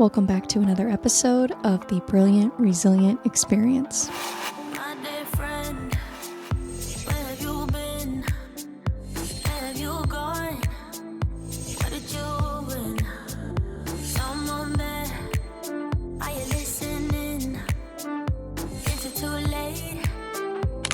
Welcome back to another episode of the Brilliant Resilient Experience. My dear friend, where have you been? Where have you gone? Where did you win? Someone there, are you listening? Is it too late?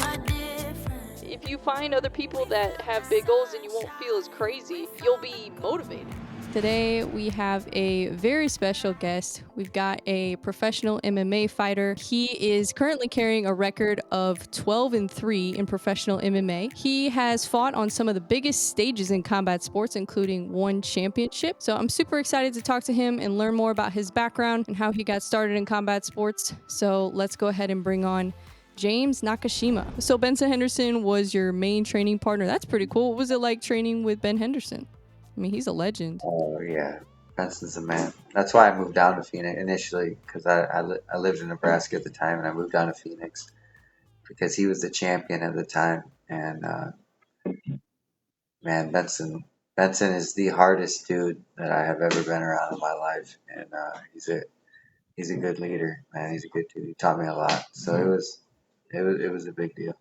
My dear friend. If you find other people that have big goals and you won't feel as crazy, you'll be motivated. Today we have a very special guest. We've got a professional MMA fighter. He is currently carrying a record of 12-3 in professional MMA. He has fought on some of the biggest stages in combat sports, including one championship. So I'm super excited to talk to him and learn more about his background and how he got started in combat sports. So let's go ahead and bring on James Nakashima. So Benson Henderson was your main training partner. That's pretty cool. What was it like training with Ben Henderson? I mean, he's a legend. Oh yeah, Benson's a man. That's why I moved down to Phoenix initially, because I lived in Nebraska at the time, and I moved down to Phoenix because he was the champion at the time. And man, Benson is the hardest dude that I have ever been around in my life, and he's a good leader, man. He's a good dude. He taught me a lot, so it was a big deal.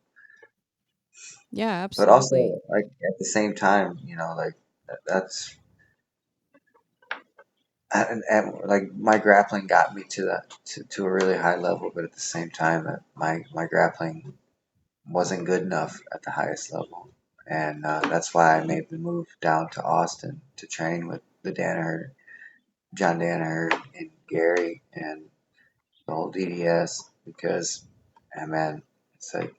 Yeah, But also, absolutely. like at the same time, like that's and like my grappling got me to a really high level, but at the same time that my grappling wasn't good enough at the highest level, and that's why I made the move down to Austin to train with the John Danaher, and Gary, and the whole DDS because, man, it's like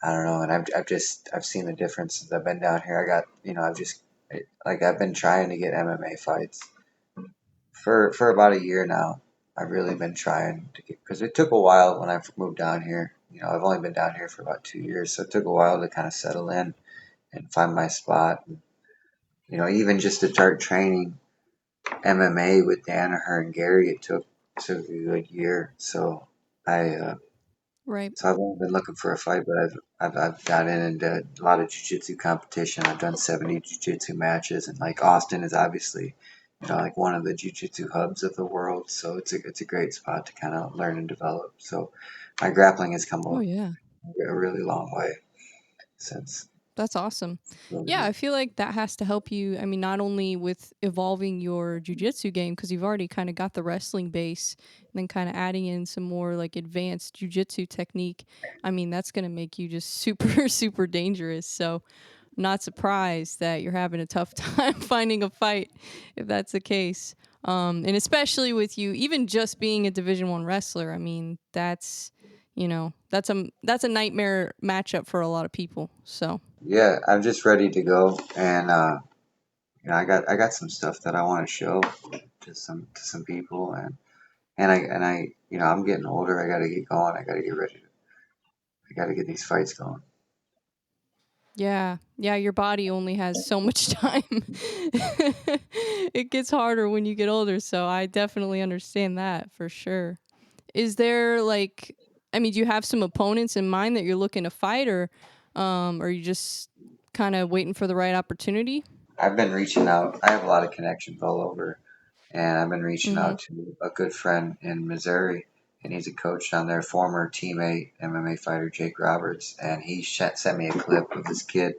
I don't know, and I've seen the difference since I've been down here. I got I've been trying to get MMA fights for about a year now. I've really been trying to get, because it took a while when I moved down here. I've only been down here for about 2 years, so it took a while to kind of settle in and find my spot. And, even just to start training MMA with Danaher and Gary, it took a good year. So I Right. so I've only been looking for a fight, but I've gotten into a lot of jiu-jitsu competition. I've done 70 jiu-jitsu matches, and like Austin is obviously, like one of the jiu-jitsu hubs of the world. So it's a great spot to kind of learn and develop. So my grappling has come Oh, yeah. a really long way since. That's awesome. Really Yeah, good. I feel like that has to help you. I mean, not only with evolving your jujitsu game, because you've already kind of got the wrestling base, and then kind of adding in some more like advanced jujitsu technique. I mean, that's going to make you just super, super dangerous. So I'm not surprised that you're having a tough time finding a fight if that's the case. And especially with you, even just being a Division I wrestler, I mean, that's a nightmare matchup for a lot of people. So. Yeah, I'm just ready to go, and I got some stuff that I want to show to some people, and I'm getting older. I got to get going. I got to get ready. I got to get these fights going. Yeah. Yeah, your body only has so much time. It gets harder when you get older, so I definitely understand that for sure. Is there like I mean, do you have some opponents in mind that you're looking to fight, or are you just kind of waiting for the right opportunity? I've been reaching out. I have a lot of connections all over, and I've been reaching Mhm. out to a good friend in Missouri, and he's a coach down there, former teammate MMA fighter Jake Roberts, and he sent me a clip of this kid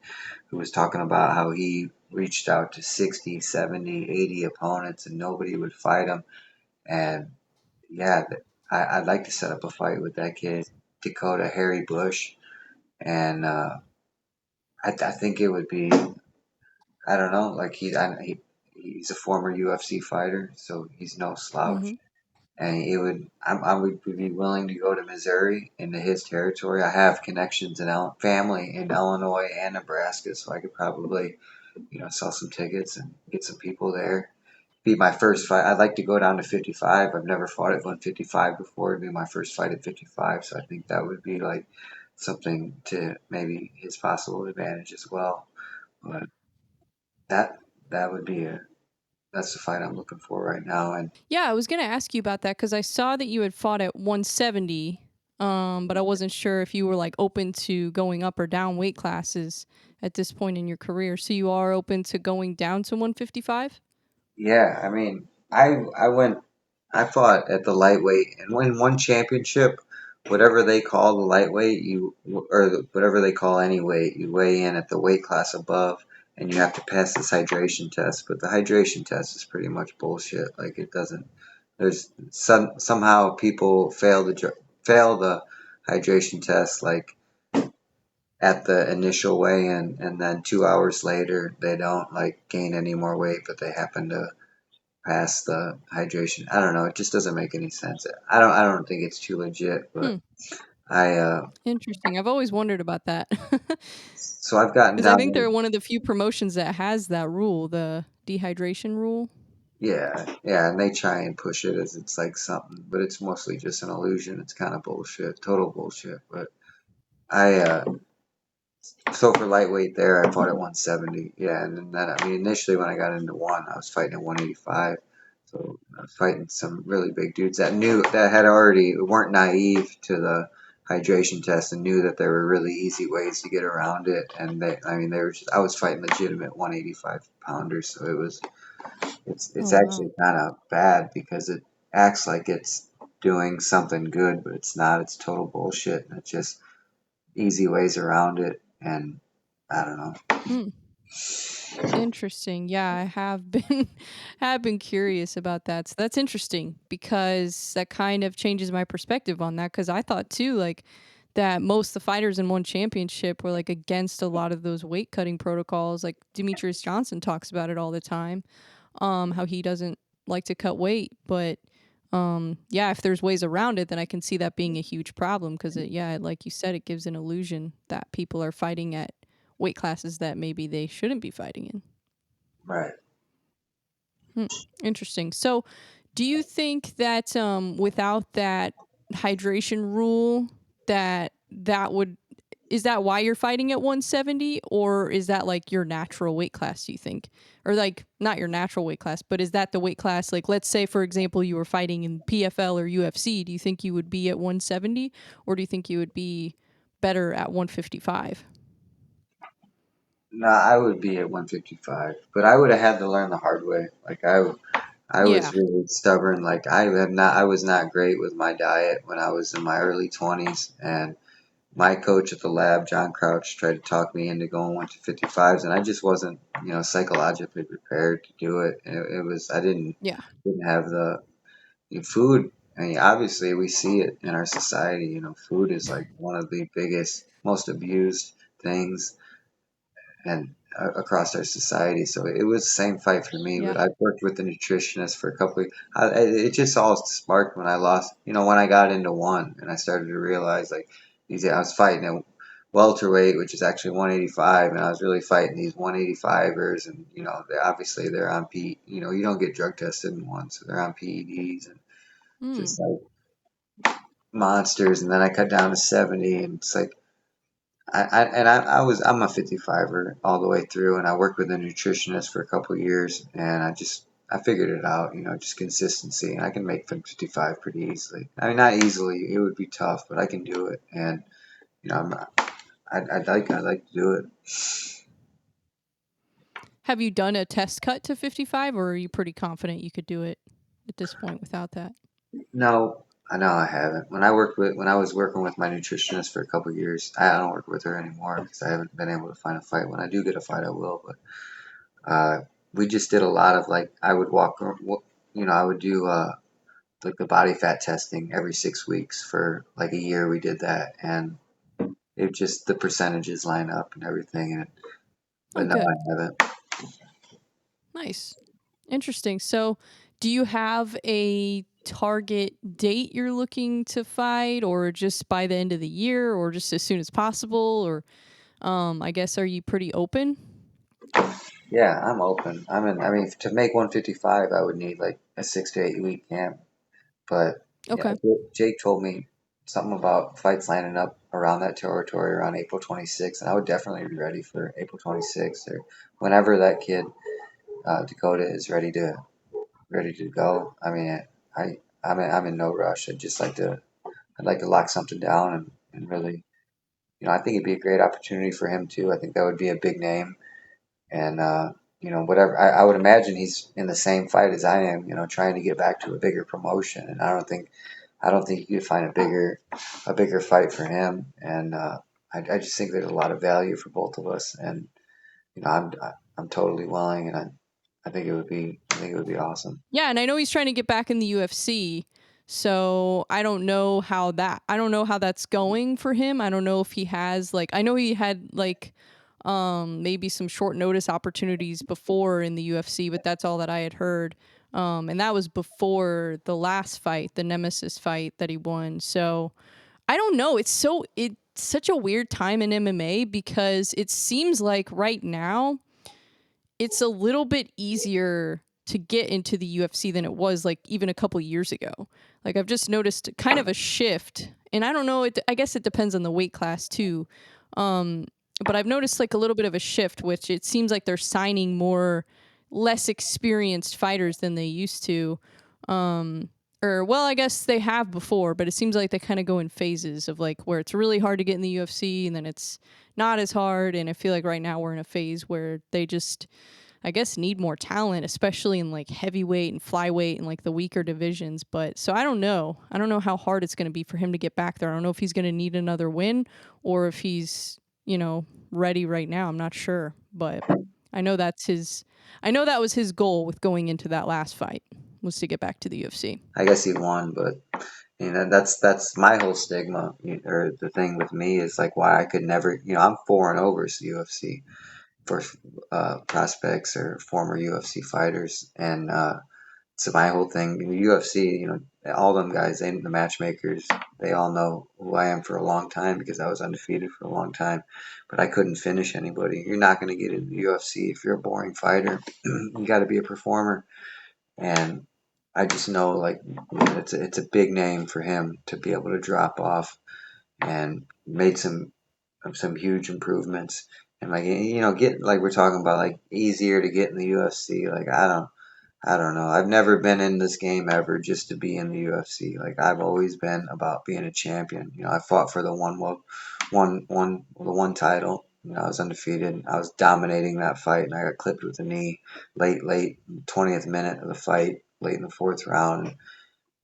who was talking about how he reached out to 60, 70, 80 opponents, and nobody would fight him. And yeah, I'd like to set up a fight with that kid, Dakota Harry Bush, and I think it would be. I don't know. Like he's a former UFC fighter, so he's no slouch. Mhm. And I would be willing to go to Missouri into his territory. I have connections in family in Illinois and Nebraska, so I could probably, sell some tickets and get some people there. Be my first fight. I'd like to go down to 55. I've never fought at 155 before. It'd be my first fight at 55, so I think that would be like something to maybe his possible advantage as well. But that that would be that's the fight I'm looking for right now. And Yeah, I was going to ask you about that cuz I saw that you had fought at 170, but I wasn't sure if you were like open to going up or down weight classes at this point in your career. So you are open to going down to 155? yeah, I mean, I went. I fought at the lightweight and win one championship. Whatever they call the lightweight, whatever they call any weight, you weigh in at the weight class above, and you have to pass this hydration test. But the hydration test is pretty much bullshit. Like it doesn't. There's somehow people fail the hydration test like at the initial weigh-in, and then 2 hours later they don't like gain any more weight, but they happen to pass the hydration. I don't know. It just doesn't make any sense. I don't think it's too legit, but Hmm. I Interesting. I've always wondered about that. so I've gotten Because I down think to they're one of the few promotions that has that rule, the dehydration rule. yeah, and they try and push it as it's like something, but it's mostly just an illusion. It's kind of bullshit, total bullshit. But I so for lightweight there, I fought at 170. Yeah, and then I mean initially when I got into one, I was fighting at 185. So I was fighting some really big dudes that had already weren't naive to the hydration test and knew that there were really easy ways to get around it. And they were I was fighting legitimate 185 pounders, so it's Oh wow. actually kind of bad because it acts like it's doing something good, but it's not. It's total bullshit, and it's just easy ways around it. And I don't know. Hmm. Interesting. Yeah, I have been have been curious about that. So that's interesting because that kind of changes my perspective on that, cuz I thought too like that most of the fighters in one championship were like against a lot of those weight cutting protocols. Like Demetrius Johnson talks about it all the time. How he doesn't like to cut weight, but yeah, if there's ways around it, then I can see that being a huge problem because yeah, like you said, it gives an illusion that people are fighting at weight classes that maybe they shouldn't be fighting in. Right. Hmm. Interesting. So, do you think that without that hydration rule, that would is that why you're fighting at 170, or is that like your natural weight class? Do you think, or like not your natural weight class, but is that the weight class? Like, let's say for example, you were fighting in PFL or UFC. Do you think you would be at 170, or do you think you would be better at 155? No, I would be at 155, but I would have had to learn the hard way. Like I was Yeah. really stubborn. Like I was not great with my diet when I was in my early 20s, and my coach at the lab, John Crouch, tried to talk me into going 155s, and I just wasn't, psychologically prepared to do it. And it was I Yeah. didn't have the food. I mean, obviously we see it in our society. Food is like one of the biggest, most abused things and across our society. So it was the same fight for me. Yeah. But I've worked with a nutritionist for a couple of. It just all sparked when I lost. When I got into one and I started to realize like I was fighting at welterweight, which is actually 185, and I was really fighting these 185ers, and obviously they're on P. You don't get drug tested in one, so they're on PEDs and Hmm. just like monsters. And then I cut down to 70, and it's like I'm a 55er all the way through, and I worked with a nutritionist for a couple of years, and I figured it out, just consistency, and I can make 55 pretty easily. I mean, not easily, it would be tough, but I can do it, and you know, I'm, I'd like to do it. Have you done a test cut to 55, or are you pretty confident you could do it at this point without that? No, I know I haven't. When I was working with my nutritionist for a couple of years, I don't work with her anymore because I haven't been able to find a fight. When I do get a fight, I will, but. We just did a lot of like I would I would do like the body fat testing every 6 weeks for like a year. We did that, and it just the percentages line up and everything. Oh, But no, I good. haven't. Nice. Interesting. So, do you have a target date you're looking to fight, or just by the end of the year, or just as soon as possible? Or, I guess, are you pretty open? Yeah, I'm open. I mean, to make 155, I would need like a 6 to 8 week camp. But yeah, Okay. Jake told me something about fights lining up around that territory around April 26th, and I would definitely be ready for April 26th or whenever that kid Dakota is ready to go. I mean, I'm in no rush. I'd like to lock something down and really, I think it'd be a great opportunity for him too. I think that would be a big name, and whatever. I would imagine he's in the same fight as I am, trying to get back to a bigger promotion. And I don't think you could find a bigger fight for him. And I just think there's a lot of value for both of us. And I'm totally willing, and I think it would be awesome. Yeah, and I know he's trying to get back in the UFC. So I don't know how that's going for him. I don't know if he has I know he had maybe some short notice opportunities before in the UFC, but that's all that I had heard. And that was before the last fight, the Nemesis fight that he won. So I don't know. It's such a weird time in MMA because it seems like right now it's a little bit easier to get into the UFC than it was even a couple years ago. I've just noticed kind of a shift, and I don't know. I guess it depends on the weight class too. Um, but I've noticed a little bit of a shift, which it seems like they're signing more less experienced fighters than they used to. Or well, I guess they have before, but it seems like they kind of go in phases of where it's really hard to get in the UFC and then it's not as hard. And I feel like right now we're in a phase where they just, I guess, need more talent, especially in heavyweight and flyweight and the weaker divisions. But so I don't know. I don't know how hard it's going to be for him to get back there. I don't know if he's going to need another win or if he's, ready right now. I'm not sure, but I know that was his goal with going into that last fight, was to get back to the UFC. I guess he won, but that's my whole stigma, or the thing with me is why I could never. I'm 4-0 versus the UFC for prospects or former UFC fighters, and so my whole thing, the UFC, all them guys, the matchmakers, they all know who I am for a long time because I was undefeated for a long time, but I couldn't finish anybody. You're not going to get into the UFC if you're a boring fighter. You got to be a performer, and I just know it's a big name for him to be able to drop off and made some huge improvements, and get we're talking about easier to get in the UFC. I don't know. I've never been in this game ever just to be in the UFC. I've always been about being a champion. I fought for the one title. I was undefeated. I was dominating that fight, and I got clipped with a knee late 20th minute of the fight, late in the fourth round. And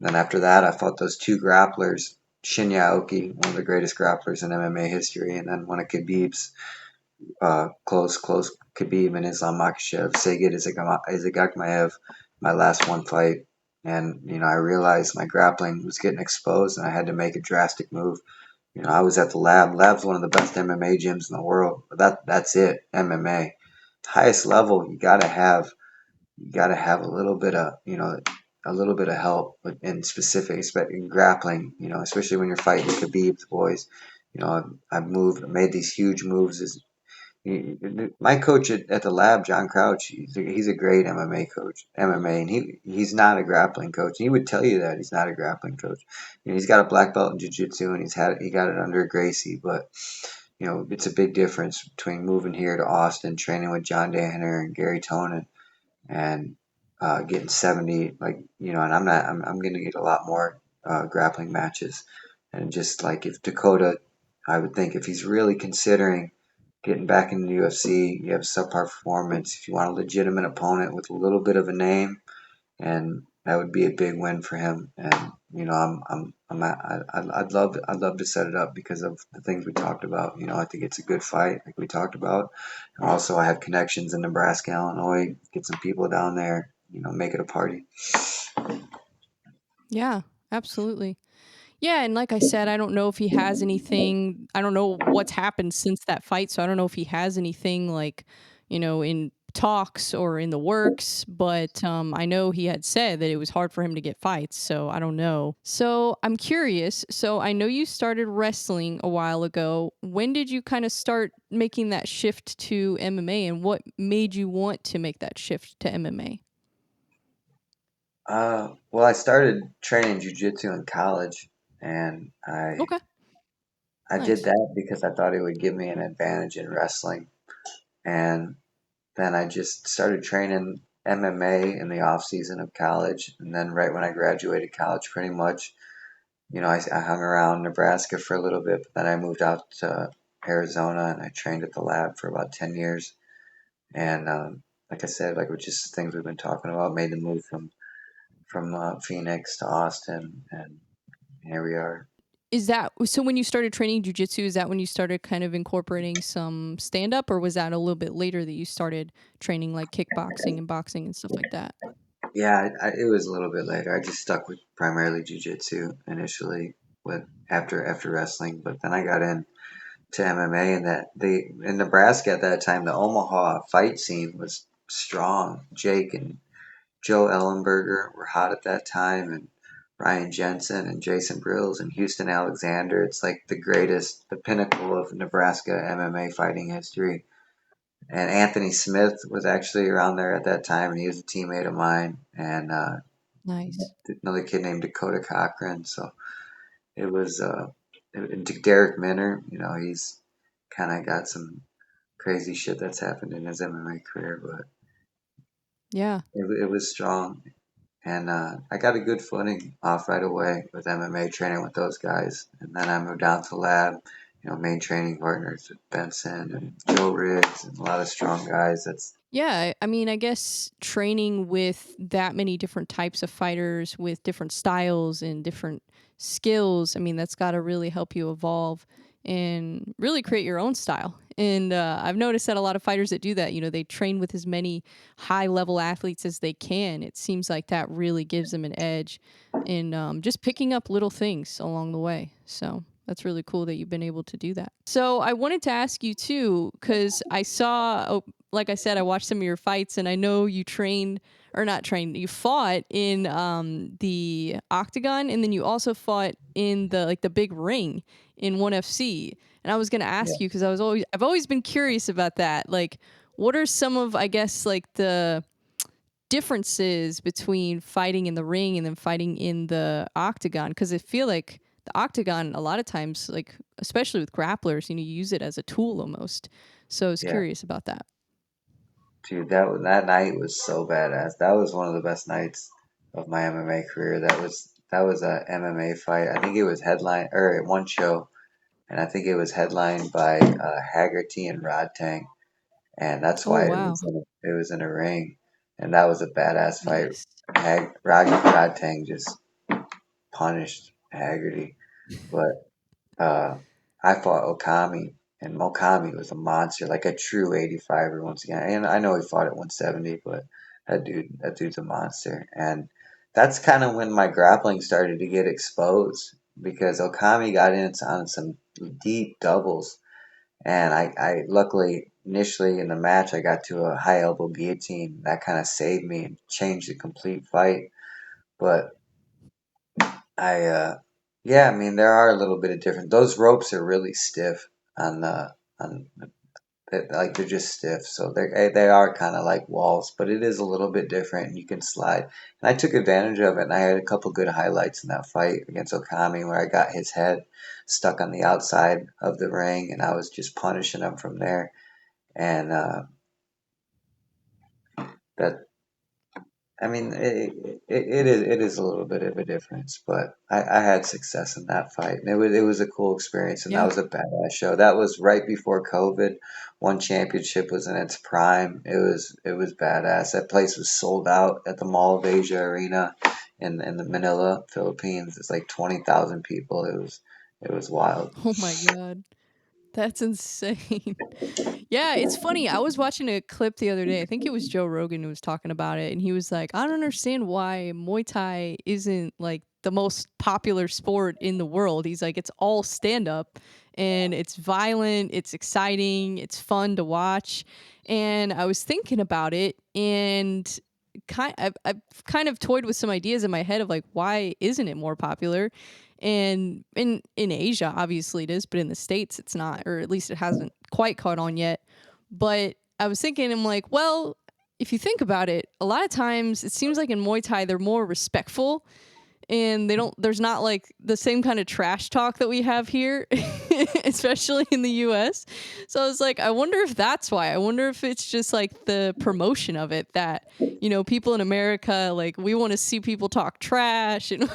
then after that, I fought those two grapplers, Shinya Aoki, one of the greatest grapplers in MMA history, and then one of Khabib's close Khabib and Islam Makhachev, Segid Isagakmaev, my last one fight. And, I realized my grappling was getting exposed and I had to make a drastic move. I was at the lab. Lab's one of the best MMA gyms in the world. But that's it, MMA. Highest level, you gotta have a little bit of help in specific, in grappling, especially when you're fighting Khabib's boys. I've made these huge moves my coach at the lab, John Crouch, he's a great MMA coach, and he's not a grappling coach. He would tell you that he's not a grappling coach. He's got a black belt in jiu-jitsu, and he got it under Gracie, but it's a big difference between moving here to Austin, training with John Danaher and Gary Tonin, and getting 70. And I'm going to get a lot more grappling matches, and just if Dakota, I would think if he's really considering getting back in the UFC, you have subpar performance. If you want a legitimate opponent with a little bit of a name, and that would be a big win for him. And I'd love to set it up because of the things we talked about. I think it's a good fight, like we talked about. And also, I have connections in Nebraska, Illinois. Get some people down there. Make it a party. Yeah, absolutely. Yeah, and like I said, I don't know if he has anything. I don't know what's happened since that fight, so I don't know if he has anything in talks or in the works. But I know he had said that it was hard for him to get fights, so I don't know. So I'm curious. So I know you started wrestling a while ago. When did you kind of start making that shift to MMA, and what made you want to make that shift to MMA? Well, I started training jiu-jitsu in college, and I Okay, I did nice. that because I thought it would give me an advantage in wrestling. And then I just started training MMA in the off season of college. And then right when I graduated college, pretty much, I hung around Nebraska for a little bit, but then I moved out to Arizona and I trained at the lab for about 10 years. And like I said, like with just things we've been talking about, made the move from Phoenix to Austin, and here we are. Is that so? When you started training jujitsu, is that when you started kind of incorporating some stand up, or was that a little bit later that you started training like kickboxing and boxing and stuff like that? Yeah, it was a little bit later. I just stuck with primarily jujitsu initially, with after wrestling, but then I got into MMA, and that they in Nebraska at that time, the Omaha fight scene was strong. Jake and Joe Ellenberger were hot at that time, and Ryan Jensen and Jason Brills and Houston Alexander. It's like the pinnacle of Nebraska MMA fighting history. And Anthony Smith was actually around there at that time, and he was a teammate of mine. And Nice. another kid named Dakota Cochran. So it was Derek Minner. He's kind of got some crazy shit that's happened in his MMA career, but Yeah. it was strong. And I got a good footing off right away with MMA training with those guys. And then I moved down to lab, main training partners with Benson and Joe Riggs and a lot of strong guys. Yeah, I mean, I guess training with that many different types of fighters with different styles and different skills, I mean, that's got to really help you evolve and really create your own style. And I've noticed that a lot of fighters that do that, they train with as many high level athletes as they can. It seems like that really gives them an edge in just picking up little things along the way. So that's really cool that you've been able to do that. So I wanted to ask you too, because I saw, like I said, I watched some of your fights, and I know you trained or not trained. You fought in the octagon, and then you also fought in the big ring in ONE FC. And I was gonna Yeah. ask you because I've always been curious about that. Like, what are some of, I guess, like the differences between fighting in the ring and then fighting in the octagon? Because I feel like the octagon a lot of times, like especially with grapplers, you use it as a tool almost. So I was Yeah, curious about that. dude, that night was so badass. That was one of the best nights of my MMA career. That was a MMA fight. I think it was headline or one show, and I think it was headlined by Haggerty and Rodtang, and that's Oh why wow, it was in a ring, and that was a badass fight. nice. Rodtang just punished Haggerty, but I fought Okami, and Okami was a monster, like a true 85er once again. And I know he fought at 170, but that dude's a monster. And that's kind of when my grappling started to get exposed because Okami got into on some deep doubles, and I luckily initially in the match I got to a high elbow guillotine that kind of saved me and changed the complete fight. But I yeah, I mean there are a little bit of different. Those ropes are really stiff on the on like they're just stiff, so they are kind of like walls, but it is a little bit different. And you can slide, and I took advantage of it. And I had a couple good highlights in that fight against Okami where I got his head stuck on the outside of the ring, and I was just punishing him from there. And that I mean, it is a little bit of a difference, but I had success in that fight, and it was a cool experience, and that Yeah. was a badass show. That was right before COVID. One championship was in its prime. It was badass. That place was sold out at the Mall of Asia Arena in the Manila, Philippines. It's like 20,000 people. It was wild. Oh my god. That's insane. Yeah, it's funny. I was watching a clip the other day. I think it was Joe Rogan who was talking about it, and he was like, "I don't understand why Muay Thai isn't like the most popular sport in the world." He's like, "It's all stand up, and it's violent, it's exciting, it's fun to watch." And I was thinking about it, and I've kind of toyed with some ideas in my head of like, why isn't it more popular? And in Asia, obviously it is, but in the States, it's not, or at least it hasn't quite caught on yet. But I was thinking, I'm like, well, if you think about it, a lot of times it seems like in Muay Thai they're more respectful, and there's not like the same kind of trash talk that we have here, especially in the US. So I was like, I wonder if that's why. I wonder if it's just like the promotion of it that, people in America, like, we want to see people talk trash and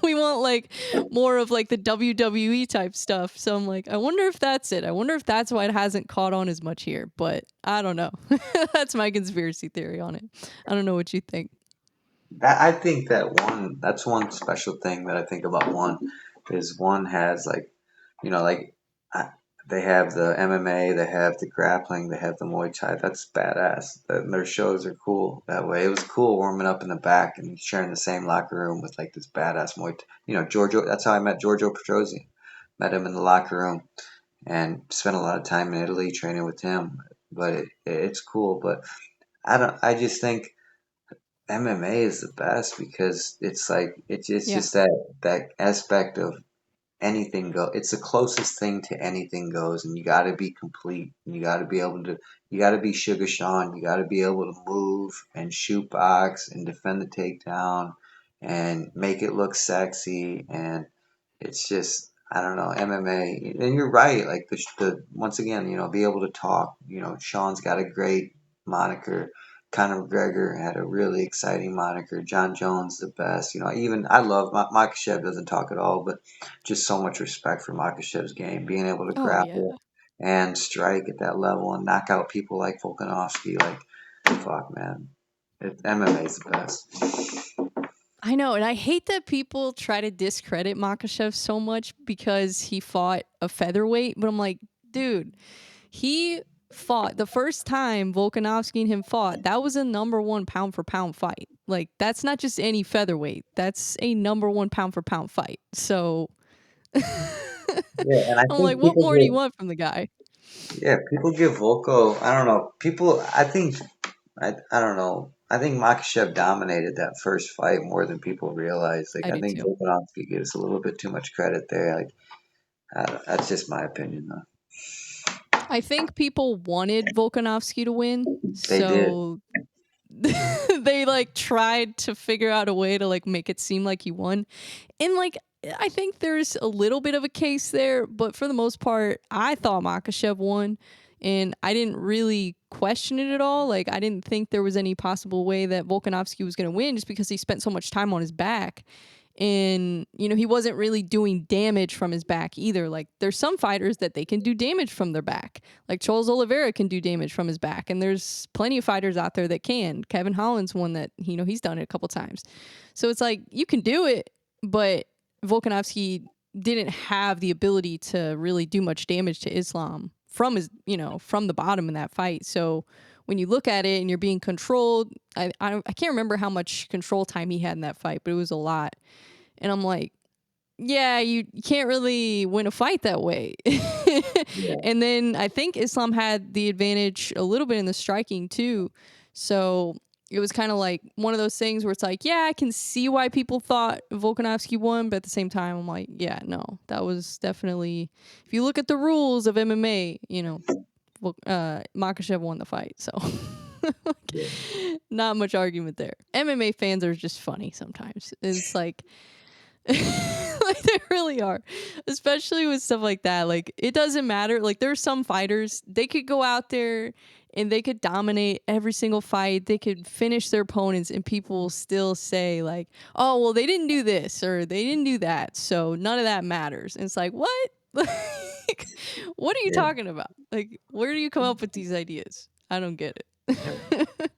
We want like more of like the WWE type stuff. So I'm like, I wonder if that's it. I wonder if that's why it hasn't caught on as much here. But I don't know. That's my conspiracy theory on it. I don't know what you think. I think that's one special thing that I think about one is one has like, like I, they have the MMA, they have the grappling, they have the Muay Thai. That's badass. Their shows are cool that way. It was cool warming up in the back and sharing the same locker room with like this badass Muay Thai. Giorgio, that's how I met Giorgio Petrozzi. Met him in the locker room and spent a lot of time in Italy training with him. But it's cool. But I just think MMA is the best because it's like it's Yeah. just that aspect of anything go. It's the closest thing to anything goes, and you got to be complete. And you got to be able to. You got to be Sugar Sean. You got to be able to move and shoot box and defend the takedown, and make it look sexy. And it's just I don't know MMA. And you're right. Like the once again, be able to talk. Sean's got a great moniker. Conor McGregor had a really exciting moniker. John Jones, the best. Even I love Makhachev doesn't talk at all, but just so much respect for Makhachev's game, being able to Oh yeah. grapple and strike at that level and knock out people like Volkanovski. Like, fuck, man, MMA is the best. I know, and I hate that people try to discredit Makhachev so much because he fought a featherweight. But I'm like, dude, he fought the first time Volkanovski and him fought. That was a number one pound for pound fight. Like, that's not just any featherweight. That's a number one pound for pound fight. So Yeah, and I I'm think like, what more do you want from the guy? people give Volko. I don't know. People, I don't know. I think Makhachev dominated that first fight more than people realize. Like, I I do think too. Volkanovski gives a little bit too much credit there. Like, that's just my opinion, though. I think people wanted Volkanovski to win, They did. so they like tried to figure out a way to like make it seem like he won. And like I think there's a little bit of a case there, but for the most part, I thought Makhachev won and I didn't really question it at all. Like I didn't think there was any possible way that Volkanovski was going to win just because he spent so much time on his back. And he wasn't really doing damage from his back either. Like there's some fighters that they can do damage from their back, like Charles Oliveira can do damage from his back, and there's plenty of fighters out there that can. Kevin Holland's one that he's done it a couple times. So it's like you can do it, but Volkanovski didn't have the ability to really do much damage to Islam from his from the bottom in that fight. So when you look at it and you're being controlled, I can't remember how much control time he had in that fight, but it was a lot. And I'm like, yeah, you can't really win a fight that way. Yeah. And then I think Islam had the advantage a little bit in the striking too. So it was kind of like one of those things where it's like, yeah, I can see why people thought Volkanovski won, but at the same time, I'm like, yeah, no, that was definitely, if you look at the rules of MMA, Makhachev won the fight. So not much argument there. MMA fans are just funny sometimes. It's like, like they really are, especially with stuff like that. Like it doesn't matter. Like there's some fighters, they could go out there and they could dominate every single fight, they could finish their opponents, and people will still say like, oh well, they didn't do this or they didn't do that, so none of that matters. And it's like, what? Like, what are you Yeah. talking about? Like, where do you come up with these ideas? I don't get it.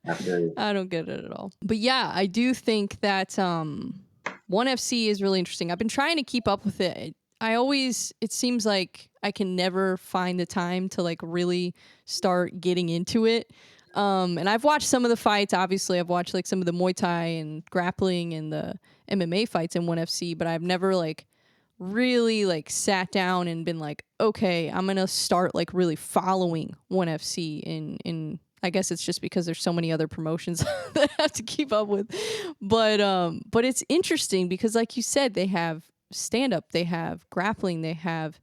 I feel you. I don't get it at all. But yeah, I do think that ONE FC is really interesting. I've been trying to keep up with it. It seems like I can never find the time to like really start getting into it. And I've watched some of the fights. Obviously, I've watched like some of the Muay Thai and grappling and the MMA fights in ONE FC, but I've never like really like sat down and been like, okay, I'm gonna start like really following ONE FC in I guess it's just because there's so many other promotions that I have to keep up with. But it's interesting because like you said, they have stand up, they have grappling, they have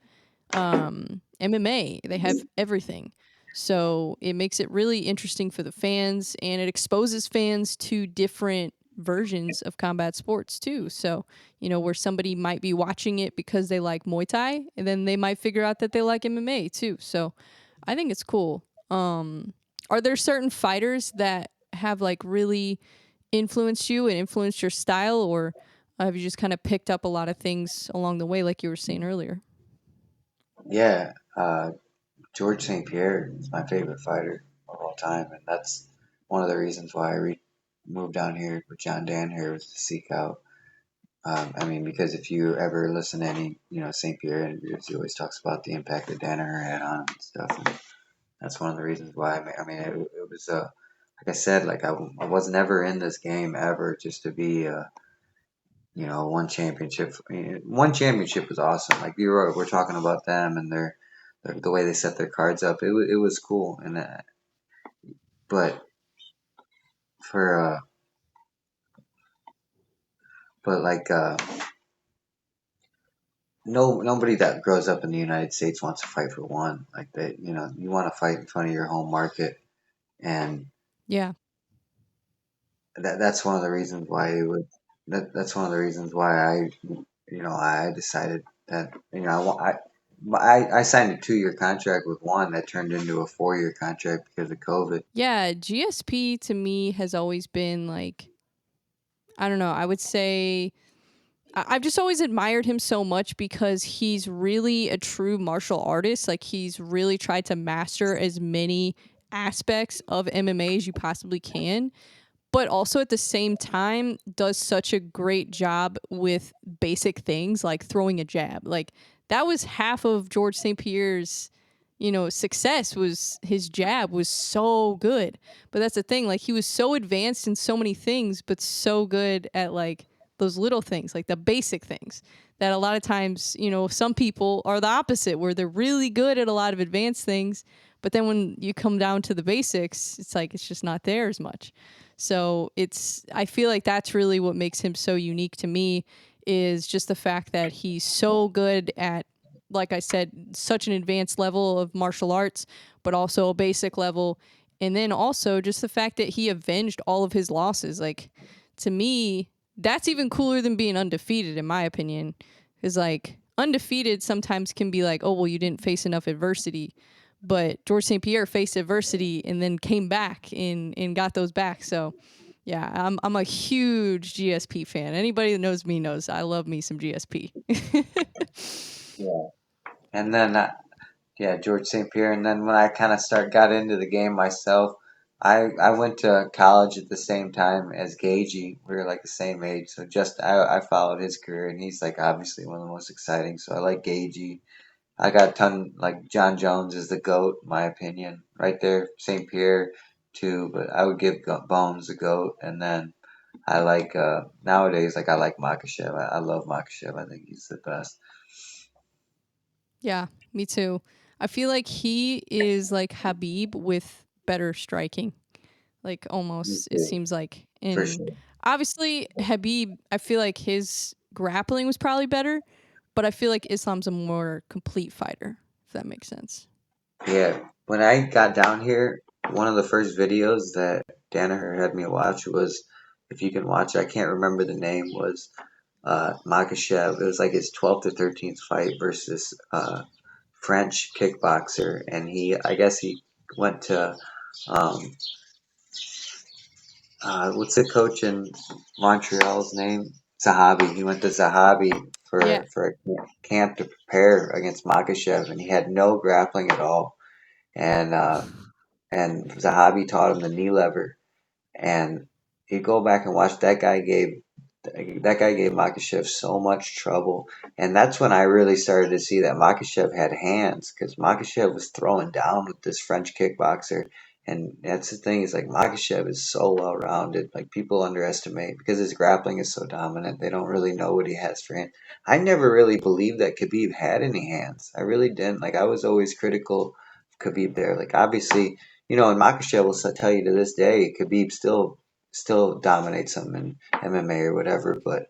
MMA, they have everything. So it makes it really interesting for the fans, and it exposes fans to different versions of combat sports too. So, where somebody might be watching it because they like Muay Thai, and then they might figure out that they like MMA too. So I think it's cool. Are there certain fighters that have like really influenced you and influenced your style, or Have you just kind of picked up a lot of things along the way, like you were saying earlier? Yeah, George St. Pierre is my favorite fighter of all time, and that's one of the reasons why moved down here with John Dan here was to seek out. I mean, because if you ever listen to any, St. Pierre interviews, he always talks about the impact that Danaher had on him and stuff. And that's one of the reasons why. I mean, it was like I said, like I was never in this game ever just to be, one championship. I mean, one championship was awesome. Like we're talking about them and the way they set their cards up. It was cool, and but for but like nobody that grows up in the United States wants to fight for one. Like that, you want to fight in front of your home market, and Yeah. that's one of the reasons why it would. That's one of the reasons why I decided that I signed a 2-year contract with one that turned into a 4-year contract because of COVID. Yeah, GSP to me has always been like, I don't know, I would say I've just always admired him so much because he's really a true martial artist. Like he's really tried to master as many aspects of MMA as you possibly can, but also at the same time does such a great job with basic things like throwing a jab. Like that was half of George St. Pierre's, success was his jab was so good. But that's the thing, like he was so advanced in so many things, but so good at like those little things, like the basic things that a lot of times, some people are the opposite where they're really good at a lot of advanced things, but then when you come down to the basics, it's like it's just not there as much. So I feel like that's really what makes him so unique to me is just the fact that he's so good at, like I said, such an advanced level of martial arts, but also a basic level. And then also just the fact that he avenged all of his losses. Like to me, that's even cooler than being undefeated, in my opinion. Is like undefeated sometimes can be like, oh, well, you didn't face enough adversity. But George St. Pierre faced adversity and then came back and got those back. So yeah, I'm a huge GSP fan. Anybody that knows me knows I love me some GSP. Yeah, and then yeah, George St. Pierre. And then when I kind of got into the game myself, I went to college at the same time as Gagey. We were like the same age, so just I followed his career, and he's like obviously one of the most exciting. So I like Gagey. I got a ton like John Jones is the goat, in my opinion, right there. St. Pierre too, but I would give Bones the goat, and then I like nowadays like I like Makashev. I love Makashev. I think he's the best. Yeah, me too. I feel like he is like Habib with better striking. Like Me almost it too, seems like. for And sure. obviously Habib, I feel like his grappling was probably better, but I feel like Islam's a more complete fighter, if that makes sense. Yeah, when I got down here, one of the first videos that Danaher had me watch was, if you can watch, I can't remember the name, was Makashev. It was like his 12th or 13th fight versus French kickboxer, and I guess he went to, um, what's the coach in Montreal's name? Zahabi. He went to Zahabi Yeah. for a camp to prepare against Makashev, and he had no grappling at all. And Zahabi taught him the knee lever, and you go back and watch that guy gave Makashev so much trouble, and that's when I really started to see that Makashev had hands because Makashev was throwing down with this French kickboxer, and that's the thing is like Makashev is so well rounded. Like people underestimate because his grappling is so dominant. They don't really know what he has for hands. I never really believed that Khabib had any hands. I really didn't. Like I was always critical of Khabib there. Like obviously, and Makashev will tell you to this day, Khabib still dominates him in MMA or whatever. But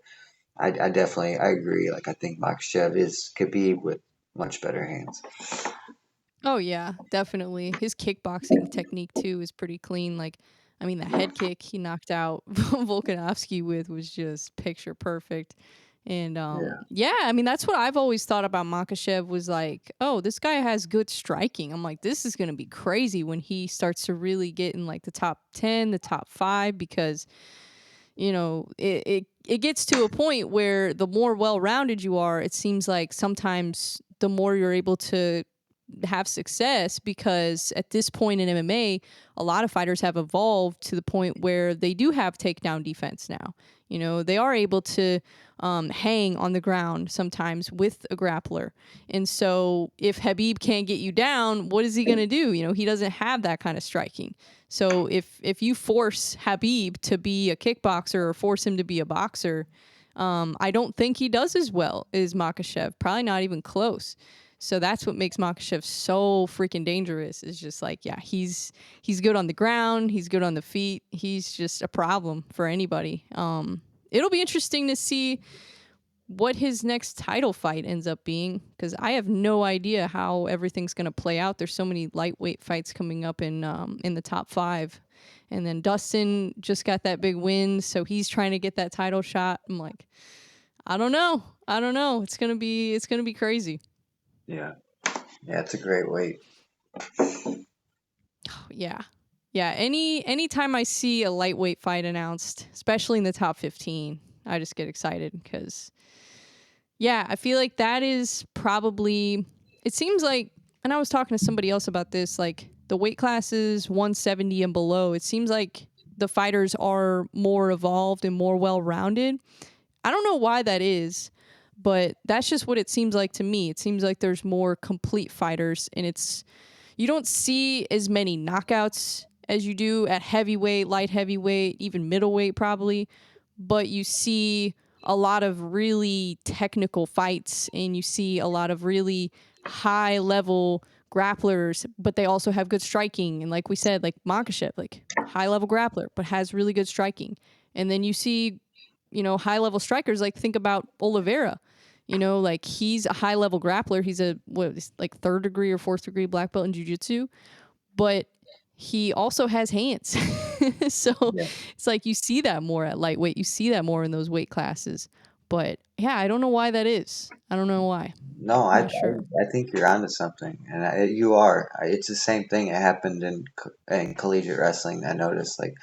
I definitely I agree. Like I think Makhachev is Khabib with much better hands. Oh yeah, definitely. His kickboxing technique too is pretty clean. Like, I mean, the head kick he knocked out Volkanovski with was just picture perfect. And Yeah, yeah, I mean that's what I've always thought about Makhachev was like, oh, this guy has good striking. I'm like, this is gonna be crazy when he starts to really get in like the top 10, the top 5, because it gets to a point where the more well-rounded you are, it seems like sometimes the more you're able to have success, because at this point in MMA, a lot of fighters have evolved to the point where they do have takedown defense now. They are able to hang on the ground sometimes with a grappler. And so if Habib can't get you down, what is he going to do? He doesn't have that kind of striking. So if you force Habib to be a kickboxer or force him to be a boxer, I don't think he does as well as Makhachev. Probably not even close. So that's what makes Makhachev so freaking dangerous. Is just like, yeah, he's good on the ground, he's good on the feet, he's just a problem for anybody. It'll be interesting to see what his next title fight ends up being, because I have no idea how everything's going to play out. There's so many lightweight fights coming up in the top 5, and then Dustin just got that big win, so he's trying to get that title shot. I'm like, I don't know. It's gonna be crazy. Yeah, it's a great weight. Yeah. Anytime I see a lightweight fight announced, especially in the top 15, I just get excited because, yeah, I feel like that is probably, it seems like, and I was talking to somebody else about this, like the weight classes 170 and below, it seems like the fighters are more evolved and more well-rounded. I don't know why that is, but that's just what it seems like to me. It seems like there's more complete fighters, and you don't see as many knockouts as you do at heavyweight, light heavyweight, even middleweight probably, but you see a lot of really technical fights, and you see a lot of really high level grapplers, but they also have good striking. And like we said, like Makhachev, like high level grappler, but has really good striking. And then you see, high level strikers, like think about Oliveira. Like he's a high level grappler. He's like 3rd degree or 4th degree black belt in jiu-jitsu, but he also has hands. So Yeah. it's like you see that more at lightweight. You see that more in those weight classes. But yeah, I don't know why that is. I don't know why. No, I'm not sure. I think you're onto something, and you are. It's the same thing. It happened in collegiate wrestling. I noticed, like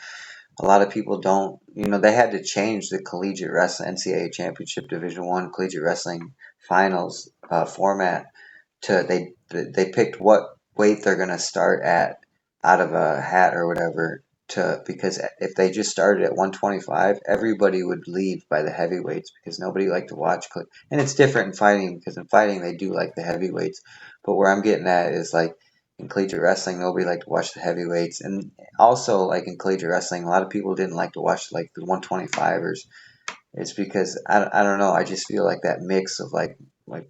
a lot of people don't. They had to change the collegiate wrestling NCAA championship Division One collegiate wrestling finals format to they picked what weight they're gonna start at out of a hat or whatever, because if they just started at 125, everybody would leave by the heavyweights because nobody liked to watch. And it's different in fighting, because in fighting they do like the heavyweights, but where I'm getting at is like in collegiate wrestling nobody liked to watch the heavyweights, and also like in collegiate wrestling a lot of people didn't like to watch like the 125ers. It's because I don't know. I just feel like that mix of like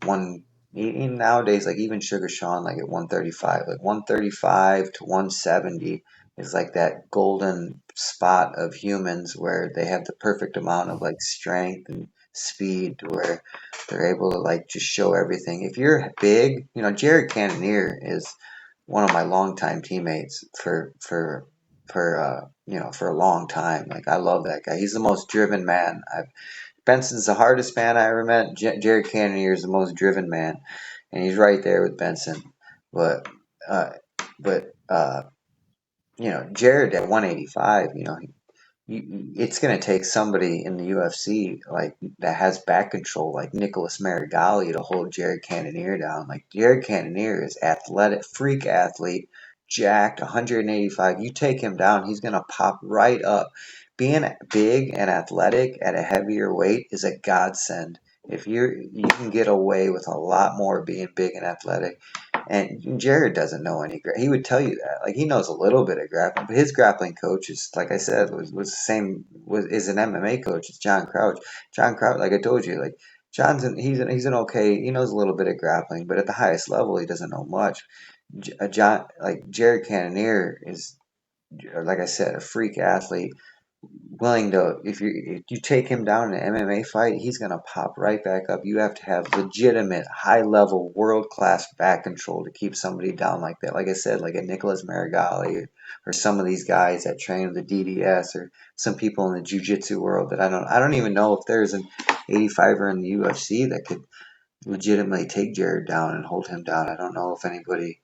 one even nowadays, like even Sugar Sean, like at 135, like 135 to 170 is like that golden spot of humans where they have the perfect amount of like strength and speed to where they're able to like just show everything. If you're big, Jared Cannonier is one of my longtime teammates for a long time. Like I love that guy. He's the most driven man. Benson's the hardest man I ever met. Jared Cannonier is the most driven man, and he's right there with Benson. But uh, but Jared at 185, it's going to take somebody in the UFC like that has back control, like Nicholas Marigali, to hold Jared Cannonier down. Like Jared Cannonier is athletic, freak athlete, jacked, 185. You take him down, he's going to pop right up. Being big and athletic at a heavier weight is a godsend. If you can get away with a lot more being big and athletic. And Jared doesn't know any. He would tell you that. Like he knows a little bit of grappling, but his grappling coach is, like I said, was the same. Is an MMA coach. It's John Crouch. John Crouch, like I told you, like he's an okay. He knows a little bit of grappling, but at the highest level, he doesn't know much. John, like Jared Cannonier is, like I said, a freak athlete, willing to, if you take him down in an MMA fight, he's gonna pop right back up. You have to have legitimate, high level, world class back control to keep somebody down like that. Like I said, like a Nicholas Marigali, or some of these guys that train with the DDS, or some people in the jiu-jitsu world that I don't even know if there's an 85er in the UFC that could legitimately take Jared down and hold him down. I don't know if anybody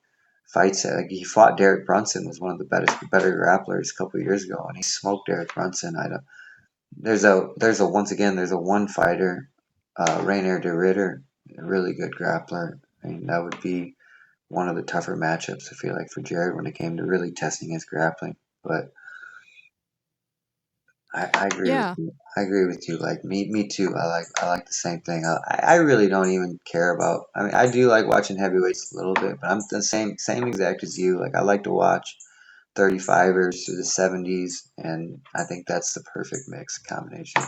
fights it. Like he fought Derek Brunson, was one of the better grapplers a couple of years ago, and he smoked Derek Brunson. there's a once again there's a one fighter, Rainier de Ritter, a really good grappler. I mean, that would be one of the tougher matchups, I feel like, for Jared when it came to really testing his grappling. But I agree with Yeah. you. I agree with you. Like me too. I like the same thing. I really don't even care about. I mean, I do like watching heavyweights a little bit, but I'm the same exact as you. Like I like to watch 35ers through the 70s, and I think that's the perfect mix combination.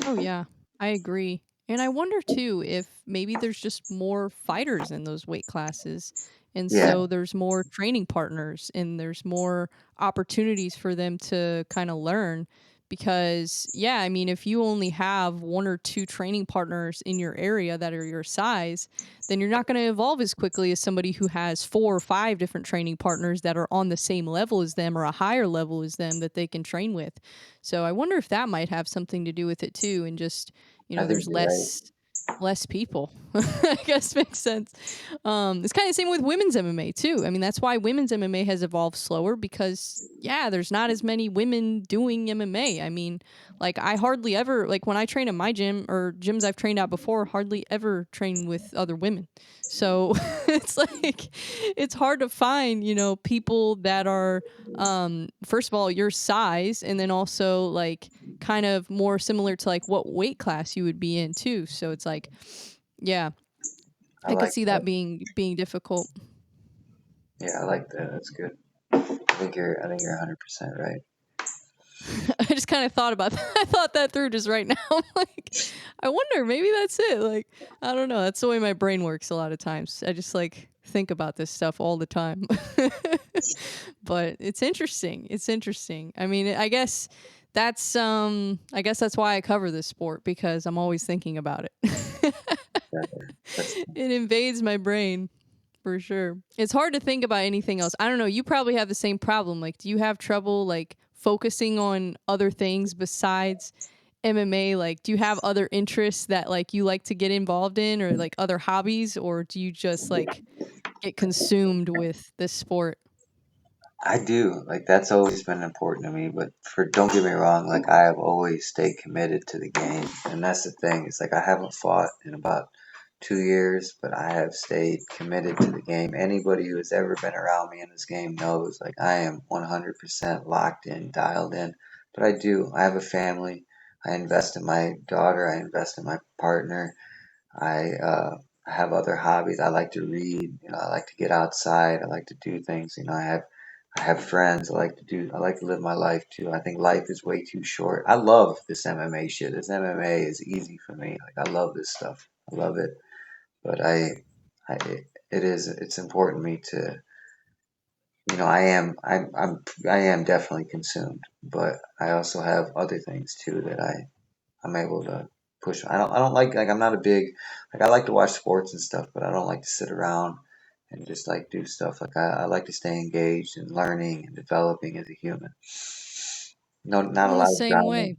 Oh yeah, I agree. And I wonder too if maybe there's just more fighters in those weight classes. And Yeah, so there's more training partners and there's more opportunities for them to kind of learn. Because, yeah, I mean, if you only have one or two training partners in your area that are your size, then you're not going to evolve as quickly as somebody who has four or five different training partners that are on the same level as them or a higher level as them that they can train with. So I wonder if that might have something to do with it too, and just I think there's you're right. less people. I guess makes sense. It's kind of the same with women's MMA too. I mean, that's why women's MMA has evolved slower because yeah, there's not as many women doing MMA. I mean, like I hardly ever like when I train in my gym or gyms I've trained at before, hardly ever train with other women. So it's like it's hard to find, people that are first of all your size and then also like kind of more similar to like what weight class you would be in too. So it's like, yeah, I I could like see that that. being difficult. Yeah, I like that. That's good. I think you're 100% right. I just kind of thought about that. I thought that through just right now. I'm like, I wonder, maybe that's it. Like, I don't know. That's the way my brain works a lot of times. I just like think about this stuff all the time. But it's interesting. It's interesting. I mean, I guess that's why I cover this sport because I'm always thinking about it. That's It invades my brain. For sure. It's hard to think about anything else. I don't know. You probably have the same problem. Like, do you have trouble like focusing on other things besides MMA? Like, do you have other interests that like you like to get involved in or like other hobbies or do you just like get consumed with this sport? I do. Like that's always been important to me, but for don't get me wrong, like I have always stayed committed to the game. And that's the thing. It's like I haven't fought in about 2 years, but I have stayed committed to the game. Anybody who has ever been around me in this game knows like I am 100% locked in, dialed in. But I do. I have a family. I invest in my daughter, I invest in my partner. I have other hobbies. I like to read. I like to get outside. I like to do things. I have friends. I like to live my life too. I think life is way too short. I love this MMA shit. This MMA is easy for me. Like I love this stuff. I love it. But I it's important to me to I am definitely consumed, but I also have other things too that I'm able to push. I don't like I'm not a big like I like to watch sports and stuff, but I don't like to sit around and just like do stuff. Like I like to stay engaged and learning and developing as a human. No, not a I'm the lot of same drama. way.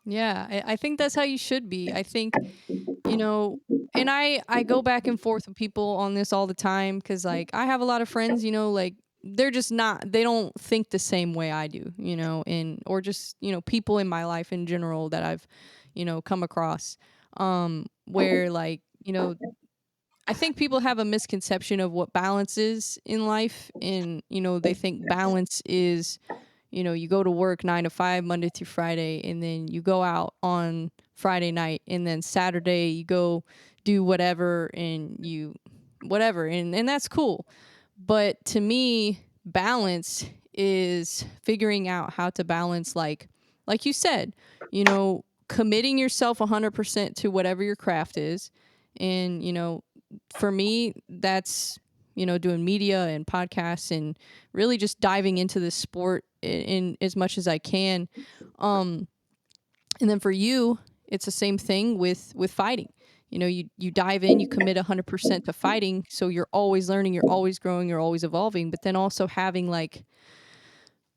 Yeah, I think that's how you should be. I think you know and I go back and forth with people on this all the time because like I have a lot of friends like they're just not they don't think the same way I do and or just people in my life in general that I've come across where like I think people have a misconception of what balance is in life and they think balance is you go to work 9 to 5 Monday through Friday, and then you go out on Friday night, and then Saturday you go do whatever and whatever, and that's cool. But to me, balance is figuring out how to balance like you said, committing yourself 100% to whatever your craft is. And, for me, that's, doing media and podcasts and really just diving into this sport in as much as I can. Um, and then for you, it's the same thing with fighting. You dive in, you commit 100% to fighting, so you're always learning, you're always growing, you're always evolving. But then also having like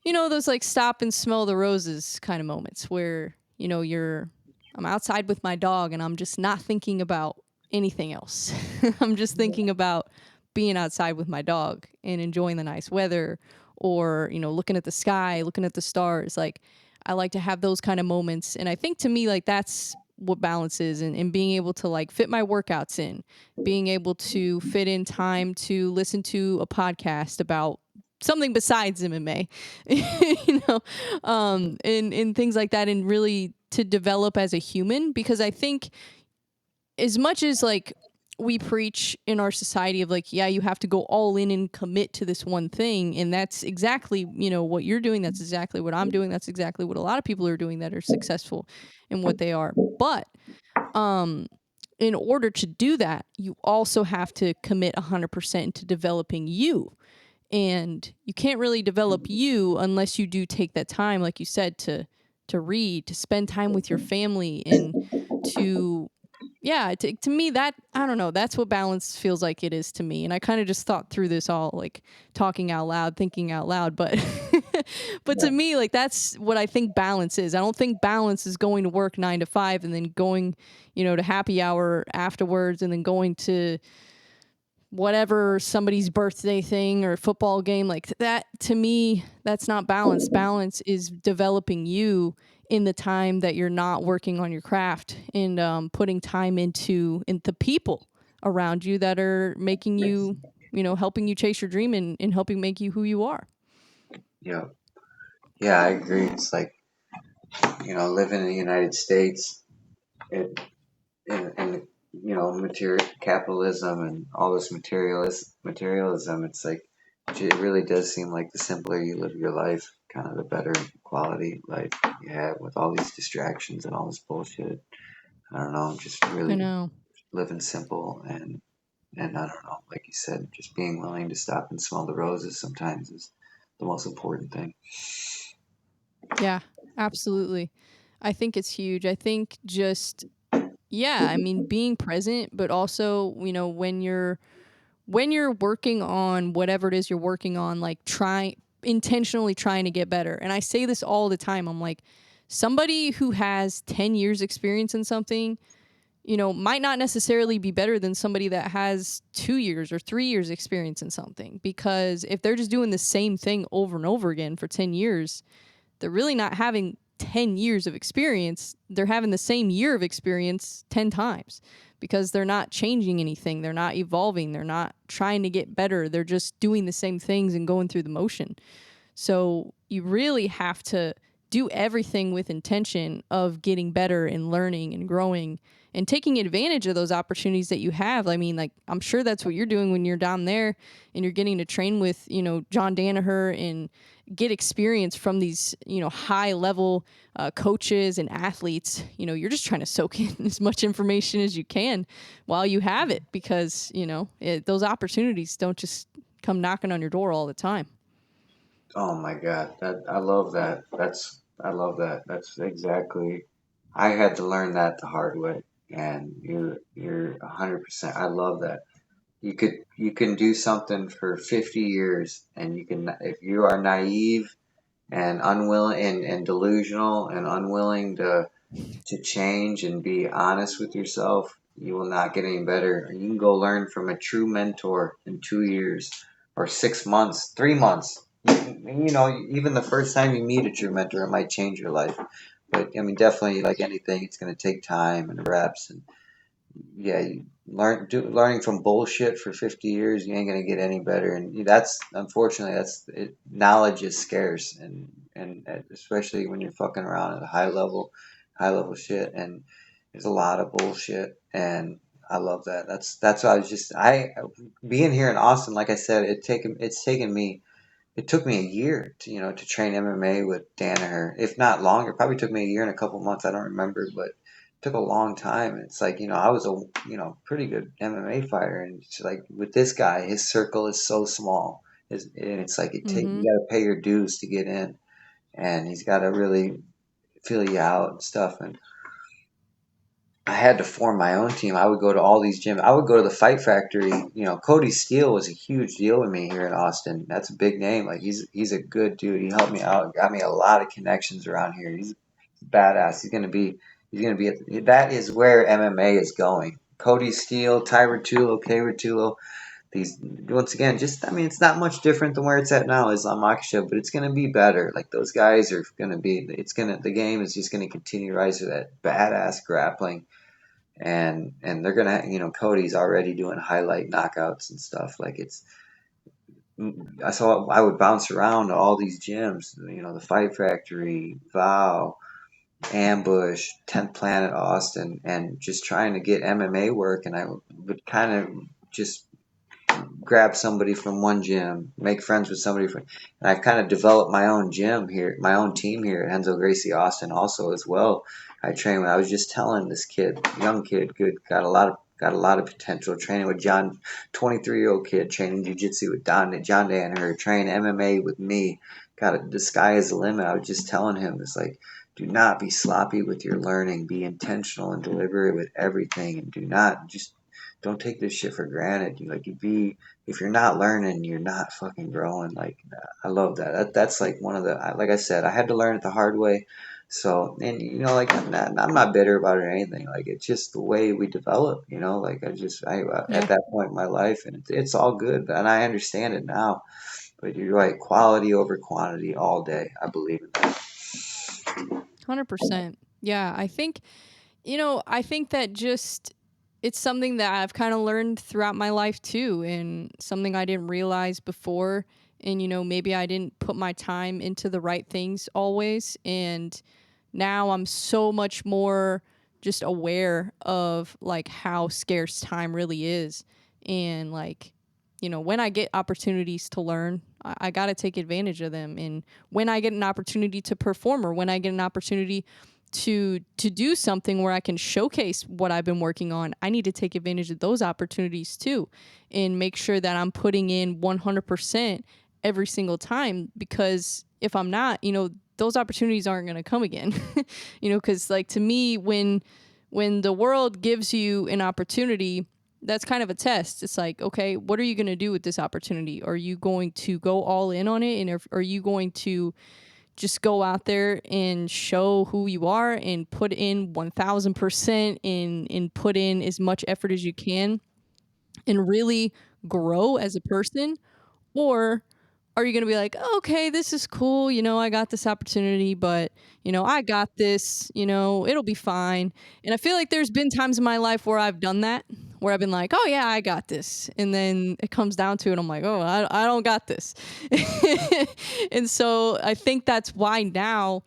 those like stop and smell the roses kind of moments where I'm outside with my dog and I'm just not thinking about anything else. I'm just thinking about being outside with my dog and enjoying the nice weather or looking at the sky, looking at the stars. Like I like to have those kind of moments. And I think to me, like, that's what balance is, and being able to like fit my workouts in, being able to fit in time to listen to a podcast about something besides MMA, and things like that, and really to develop as a human. Because I think as much as like we preach in our society of like, yeah, you have to go all in and commit to this one thing. And that's exactly, what you're doing. That's exactly what I'm doing. That's exactly what a lot of people are doing that are successful in what they are. But in order to do that, you also have to commit 100% to developing you. And you can't really develop you unless you do take that time, like you said, to read, to spend time with your family, and to to me, that, I don't know, that's what balance feels like it is to me. And I kind of just thought through this all, like, talking out loud, thinking out loud, but but to me, like, that's what I think balance is. I don't think balance is going to work 9 to 5 and then going, to happy hour afterwards, and then going to whatever somebody's birthday thing or football game. Like, that to me, that's not balance. Balance is developing you in the time that you're not working on your craft, and putting time in the people around you that are making you, helping you chase your dream, and helping make you who you are. Yeah, yeah, I agree. It's like, living in the United States, it, in material capitalism and all this materialism. It's like it really does seem like the simpler you live your life, kind of the better quality life you have with all these distractions and all this bullshit. I don't know, just I really know. living simple, and I don't know, like you said, just being willing to stop and smell the roses sometimes is the most important thing. Yeah, absolutely. I think it's huge. I think just, yeah, I mean, being present, but also, when you're working on whatever it is you're working on, like, intentionally trying to get better. And I say this all the time. I'm like, somebody who has 10 years experience in something, might not necessarily be better than somebody that has 2 years or 3 years experience in something. Because if they're just doing the same thing over and over again for 10 years, they're really not having 10 years of experience. They're having the same year of experience 10 times, because they're not changing anything. They're not evolving. They're not trying to get better. They're just doing the same things and going through the motion. So you really have to do everything with intention of getting better and learning and growing and taking advantage of those opportunities that you have. I mean, like, I'm sure that's what you're doing when you're down there and you're getting to train with, John Danaher, and get experience from these, high level coaches and athletes. You're just trying to soak in as much information as you can while you have it, because, those opportunities don't just come knocking on your door all the time. Oh my God, that I love that. I love that. That's exactly. I had to learn that the hard way, and you're 100%. I love that. You can do something for 50 years, and you can, if you are naive and unwilling and delusional and unwilling to change and be honest with yourself, you will not get any better. You can go learn from a true mentor in 2 years or 6 months, 3 months. Even the first time you meet a true mentor, it might change your life. But I mean, definitely, like anything, it's going to take time and reps. And yeah, learning from bullshit for 50 years, you ain't going to get any better. And that's, unfortunately, knowledge is scarce, and especially when you're fucking around at a high level shit. And there's a lot of bullshit, and I love that. That's why I being here in Austin, like I said, it took me a year to train MMA with Danaher, if not longer. Probably took me a year and a couple months. I don't remember, but it took a long time. It's like, I was a pretty good MMA fighter, and it's like with this guy, his circle is so small, and it's like you Mm-hmm. got to pay your dues to get in, and he's got to really feel you out and stuff. And I had to form my own team. I would go to all these gyms. I would go to the Fight Factory. Cody Steele was a huge deal with me here in Austin. That's a big name. Like, he's a good dude. He helped me out, got me a lot of connections around here. He's badass. That is where MMA is going. Cody Steele, Ty Rotullo, Kay Rotullo. these, once again, just, I mean, it's not much different than where it's at now, Islam Makhachev, but it's going to be better. Like, those guys are going to be, the game is just going to continue to rise to that badass grappling. And they're going to, Cody's already doing highlight knockouts and stuff. Like, I would bounce around to all these gyms, the Fight Factory, Vow, Ambush, 10th Planet Austin, and just trying to get MMA work. And I would kind of just grab somebody from one gym, make friends with somebody from, and I've kind of developed my own gym here, my own team here at Enzo Gracie Austin also as well. I train with, I was just telling this kid, young kid, good, got a lot of potential, training with John, 23-year-old kid, training jiu-jitsu with John Danaher, training MMA with me, the sky is the limit. I was just telling him, it's like, do not be sloppy with your learning, be intentional and deliberate with everything, and don't take this shit for granted. If you're not learning, you're not fucking growing. Like, I love that. That's like one of the, like I said, I had to learn it the hard way. So, and like, I'm not bitter about it or anything. Like, it's just the way we develop, like at that point in my life, and it's all good. And I understand it now, but you're right. Quality over quantity all day. I believe in that. 100%. Yeah, I think that just, it's something that I've kind of learned throughout my life too, and something I didn't realize before. And, maybe I didn't put my time into the right things always. And now I'm so much more just aware of like how scarce time really is. And like, when I get opportunities to learn, I got to take advantage of them. And when I get an opportunity to perform, or when I get an opportunity to do something where I can showcase what I've been working on, I need to take advantage of those opportunities too, and make sure that I'm putting in 100% every single time. Because if I'm not, those opportunities aren't going to come again. Because like, to me, when the world gives you an opportunity, that's kind of a test. It's like, okay, what are you going to do with this opportunity? Are you going to go all in on it? And are you going to just go out there and show who you are and put in 1000% and put in as much effort as you can and really grow as a person? Or are you going to be like, oh, okay, this is cool. I got this opportunity, but, I got this, it'll be fine. And I feel like there's been times in my life where I've done that, where I've been like, oh, yeah, I got this. And then it comes down to it. I'm like, oh, I don't got this. And so I think that's why now,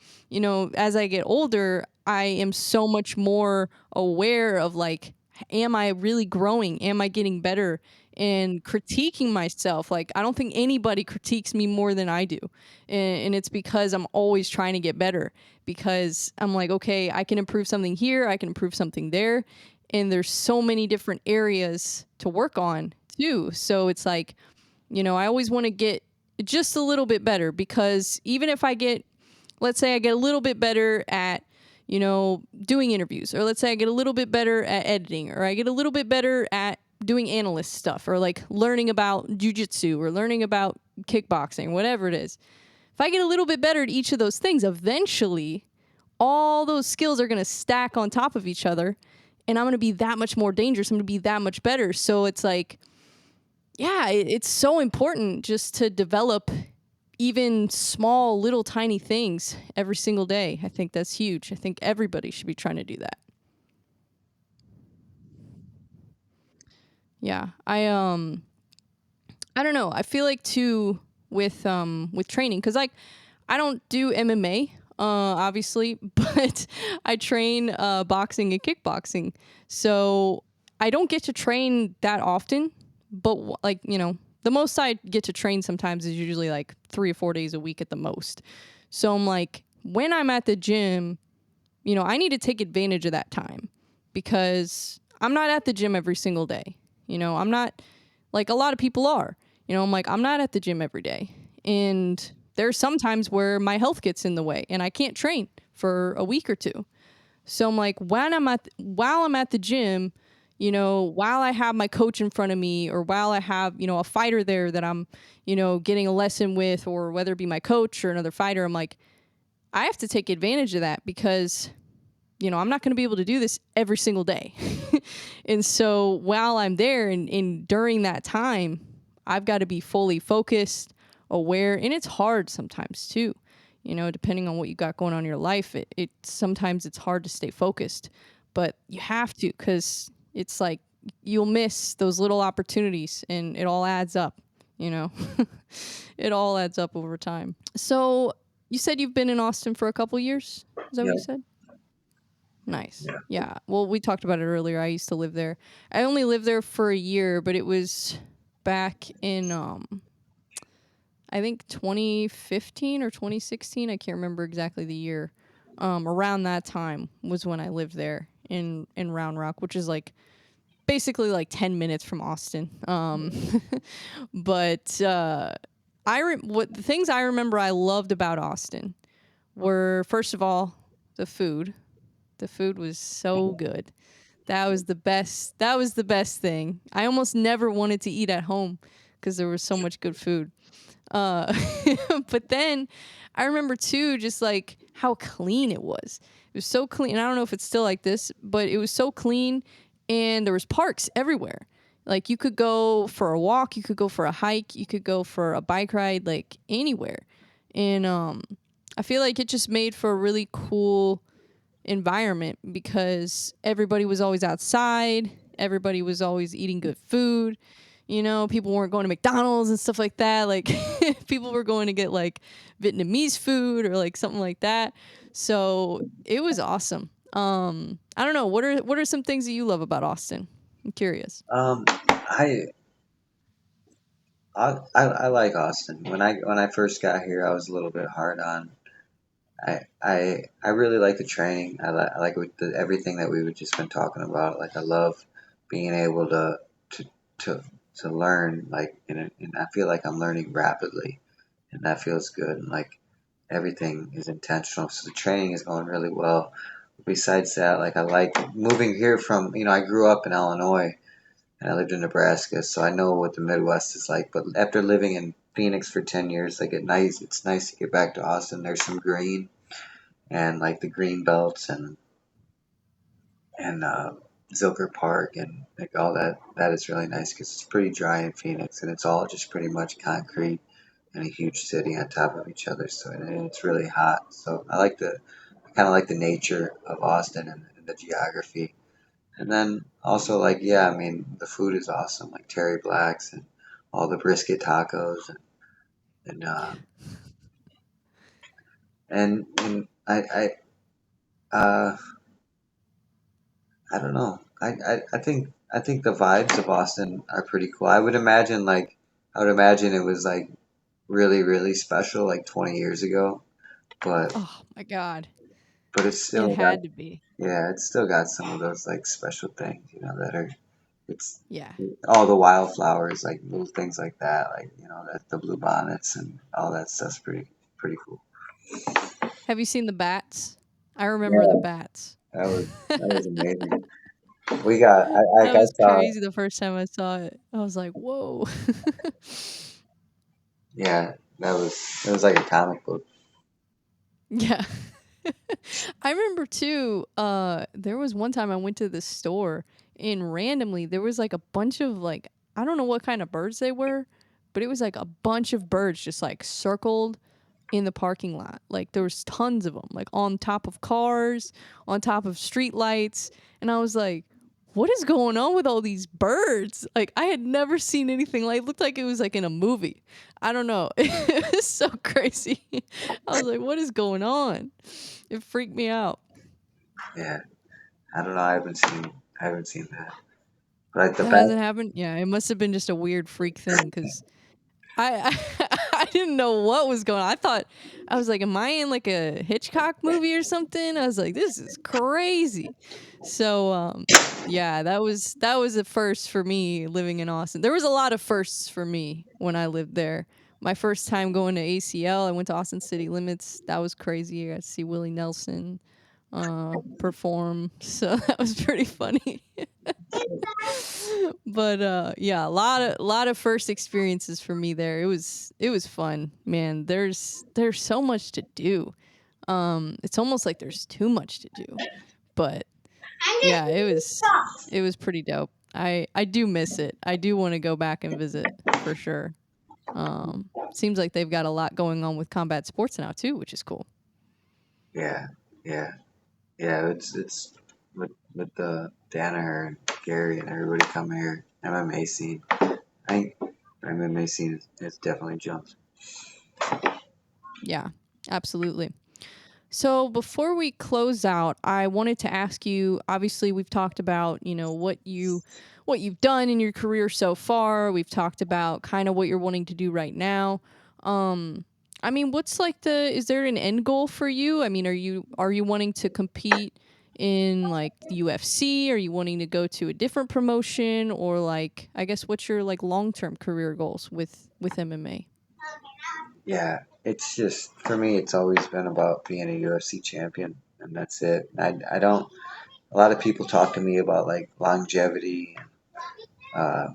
as I get older, I am so much more aware of like, am I really growing? Am I getting better? And critiquing myself. Like, I don't think anybody critiques me more than I do. And it's because I'm always trying to get better, because I'm like, okay, I can improve something here, I can improve something there. And there's so many different areas to work on too. So it's like, I always want to get just a little bit better, because even if let's say I get a little bit better at, doing interviews, or let's say I get a little bit better at editing, or I get a little bit better at doing analyst stuff, or like learning about jujitsu, or learning about kickboxing, whatever it is. If I get a little bit better at each of those things, eventually all those skills are going to stack on top of each other, and I'm going to be that much more dangerous. I'm going to be that much better. So it's like, yeah, it's so important just to develop even small, little, tiny things every single day. I think that's huge. I think everybody should be trying to do that. Yeah, I don't know. I feel like too with training, because like I don't do MMA, obviously, but I train boxing and kickboxing, so I don't get to train that often. But like, the most I get to train sometimes is usually like 3 or 4 days a week at the most. So I'm like, when I'm at the gym, I need to take advantage of that time, because I'm not at the gym every single day. I'm not like a lot of people are. I'm like, I'm not at the gym every day. And there's sometimes where my health gets in the way and I can't train for a week or two. So I'm like, while I'm at the gym, while I have my coach in front of me, or while I have, a fighter there that I'm, getting a lesson with, or whether it be my coach or another fighter, I'm like, I have to take advantage of that, because I'm not going to be able to do this every single day. And so while I'm there and during that time, I've got to be fully focused, aware, and it's hard sometimes too. Depending on what you got going on in your life, it sometimes it's hard to stay focused, but you have to, because it's like you'll miss those little opportunities and it all adds up, it all adds up over time. So you said you've been in Austin for a couple years. Is that what Yeah. you said? Nice. Yeah. Yeah. Well, we talked about it earlier. I used to live there. I only lived there for a year, but it was back in I think 2015 or 2016. I can't remember exactly the year. Around that time was when I lived there in Round Rock, which is like basically like 10 minutes from Austin. But what the things I remember I loved about Austin were, first of all, the food. The food was so good. That was the best. That was the best thing. I almost never wanted to eat at home because there was so much good food. Uh, but then I remember too, just like how clean it was. It was so clean. And I don't know if it's still like this, but it was so clean, and there was parks everywhere. Like you could go for a walk, you could go for a hike, you could go for a bike ride, like anywhere. And I feel like it just made for a really cool environment because everybody was always outside, everybody was always eating good food. People weren't going to McDonald's and stuff like that. Like people were going to get like Vietnamese food or like something like that. So it was awesome. I don't know. What are some things that you love about Austin? I'm curious. I, I like Austin. When I first got here, I was a little bit hard on. I really like the training. I like everything that we've just been talking about. Like I love being able to to to learn. And I feel like I'm learning rapidly, and that feels good. And like everything is intentional, so the training is going really well. Besides that, like I like moving here from. I grew up in Illinois and I lived in Nebraska, so I know what the Midwest is like. But after living in Phoenix for 10 years, like it's nice to get back to Austin. There's some green and like the green belts and Zilker Park and like all that. That is really nice because it's pretty dry in Phoenix and it's all just pretty much concrete and a huge city on top of each other. So and it's really hot. So I kind of like the nature of Austin and the geography. And then also like yeah, I mean the food is awesome, like Terry Blacks and all the brisket tacos and and uh I don't know. I think the vibes of Austin are pretty cool. I would imagine it was like really really special like 20 years ago, but Oh my God. it's It still got had to be. yeah, it's still got some of those like special things, that are it's Yeah. all the wildflowers, like little things like that, like the blue bonnets and all that stuff's pretty cool. Have you seen the bats? I remember the Yeah, bats. that was amazing. We got That I was saw crazy the first time I saw it. I was like, whoa. yeah, it was like a comic book. Yeah. I remember too, there was one time I went to the store and randomly there was like a bunch of like, I don't know what kind of birds they were, but it was like a bunch of birds just like circled in the parking lot. Like there was tons of them, like on top of cars, on top of street lights. And I was like, what is going on with all these birds? Like I had never seen anything like, it looked like it was like in a movie. I don't know. It was so crazy. I was like, what is going on? It freaked me out. Yeah, I don't know. I haven't seen that. But the That best, hasn't happened. Yeah, it must have been just a weird freak thing because I didn't know what was going on. I was like, am I in like a Hitchcock movie or something? I was like, this is crazy. So yeah, that was a first for me living in Austin. There was a lot of firsts for me when I lived there. My first time going to ACL, I went to Austin City Limits. That was crazy. I got to see Willie Nelson perform. So that was pretty funny. But yeah, a lot of first experiences for me there. It was fun, man. There's so much to do. It's almost like there's too much to do, But yeah, it was pretty dope. I do miss it. I do want to go back and visit for sure. Seems like they've got a lot going on with combat sports now too, which is cool. Yeah, yeah, yeah. It's with the Danaher and Gary and everybody coming here. MMA scene. I think MMA scene is definitely jumped. Yeah, absolutely. So before we close out, I wanted to ask you, obviously we've talked about, what you've done in your career so far. We've talked about kind of what you're wanting to do right now. Um I mean, what's like is there an end goal for you? I mean, are you wanting to compete in like the UFC? Are you wanting to go to a different promotion, or like I guess what's your like long-term career goals with MMA? Yeah, it's just for me. It's always been about being a UFC champion, and that's it. I don't. A lot of people talk to me about like longevity. Uh,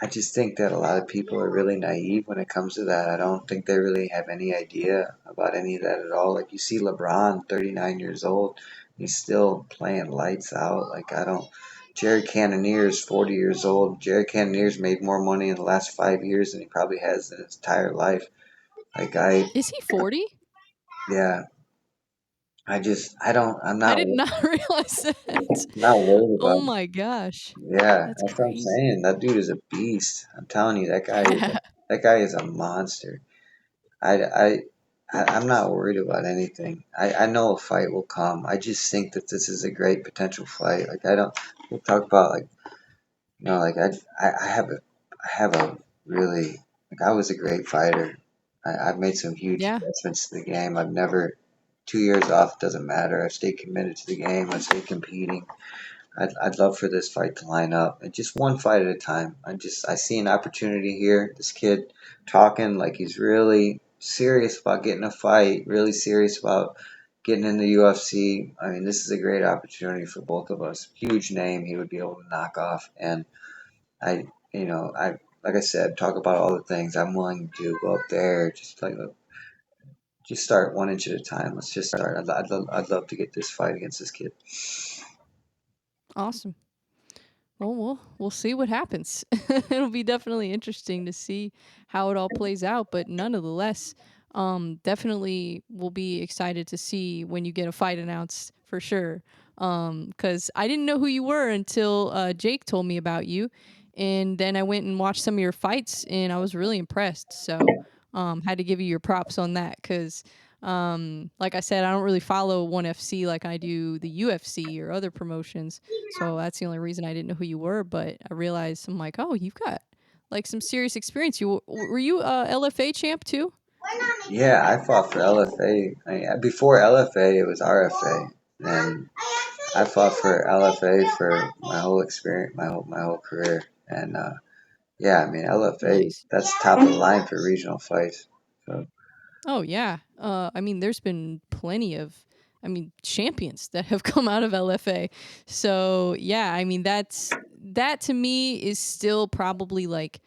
I just think that a lot of people are really naive when it comes to that. I don't think they really have any idea about any of that at all. Like you see LeBron, 39 years old, he's still playing lights out. Like I don't. Jared Cannonier's 40 years old. Jared Cannonier's made more money in the last 5 years than he probably has in his entire life. Like Is he 40? yeah, I don't, I did not realize that. not worried Oh about. my gosh. Yeah, That's that's what I'm crazy. saying. That dude is a beast. I'm telling you, Yeah. that guy is a monster. I, I, I'm not worried about anything. I know a fight will come. I just think that this is a great potential fight. Like I don't. We'll talk about like like I have a really like I was a great fighter. I've made some huge Yeah. investments to the game. I've never 2 years off. Doesn't matter. I've stayed committed to the game. I stayed competing. I'd love for this fight to line up, and just one fight at a time. I see an opportunity here. This kid talking like he's really serious about getting a fight, really serious about getting in the UFC. I mean, this is a great opportunity for both of us. Huge name he would be able to knock off, and I, I like I said, talk about all the things I'm willing to go up there, just start 1 inch at a time. Let's just start. I'd love to get this fight against this kid. Awesome. Well, we'll see what happens. It'll be definitely interesting to see how it all plays out, but nonetheless, definitely will be excited to see when you get a fight announced for sure. Because I didn't know who you were until Jake told me about you, and then I went and watched some of your fights, and I was really impressed. So, had to give you your props on that because. Like I said, I don't really follow ONE FC like I do the UFC or other promotions. So that's the only reason I didn't know who you were. But I realized I'm like, oh, you've got like some serious experience. Were you LFA champ too? Yeah, I fought for LFA. Before LFA, it was RFA, and I fought for LFA for my whole experience, my whole career. And yeah, I mean LFA, Nice. that's top of the line for regional fights. So Oh yeah. I mean, there's been plenty of, I mean, champions that have come out of LFA. So yeah, I mean that to me is still probably like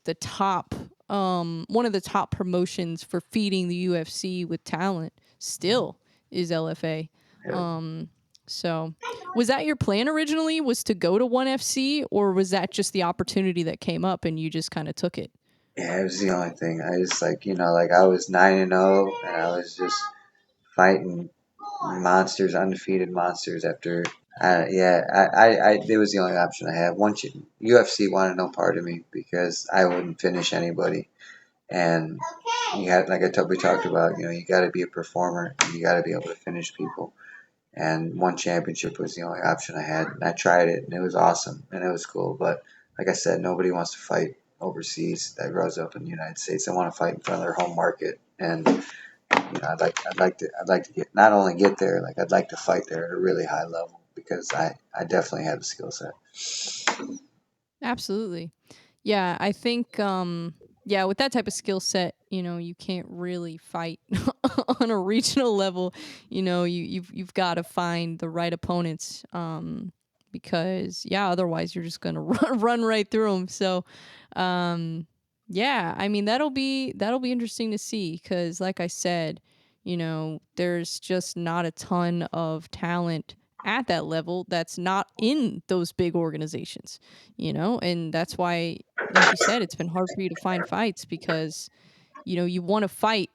the top one of the top promotions for feeding the UFC with talent still is LFA. yeah, Um so was that your plan originally, was to go to ONE FC, or was that just the opportunity that came up and you just kind of took it? yeah, it was the only thing. I just like I was 9-0, and I was just fighting monsters, undefeated monsters after. Yeah, it was the only option I had. Once UFC wanted no part of me because I wouldn't finish anybody. And you had, like we talked about, you got to be a performer. And you got to be able to finish people. And one championship was the only option I had. And I tried it, and it was awesome, and it was cool. But like I said, nobody wants to fight overseas that grows up in the United States. They want to fight in front of their home market. And I'd like to get not only get there, like I'd like to fight there at a really high level because I definitely have the skill set. Absolutely. Yeah, I think yeah, with that type of skill set, you can't really fight on a regional level. You've got to find the right opponents because yeah, otherwise you're just going to run right through them. So, yeah, I mean that'll be interesting to see cuz like I said, There's just not a ton of talent at that level that's not in those big organizations, and that's why, like you said, it's been hard for you to find fights because, you want to fight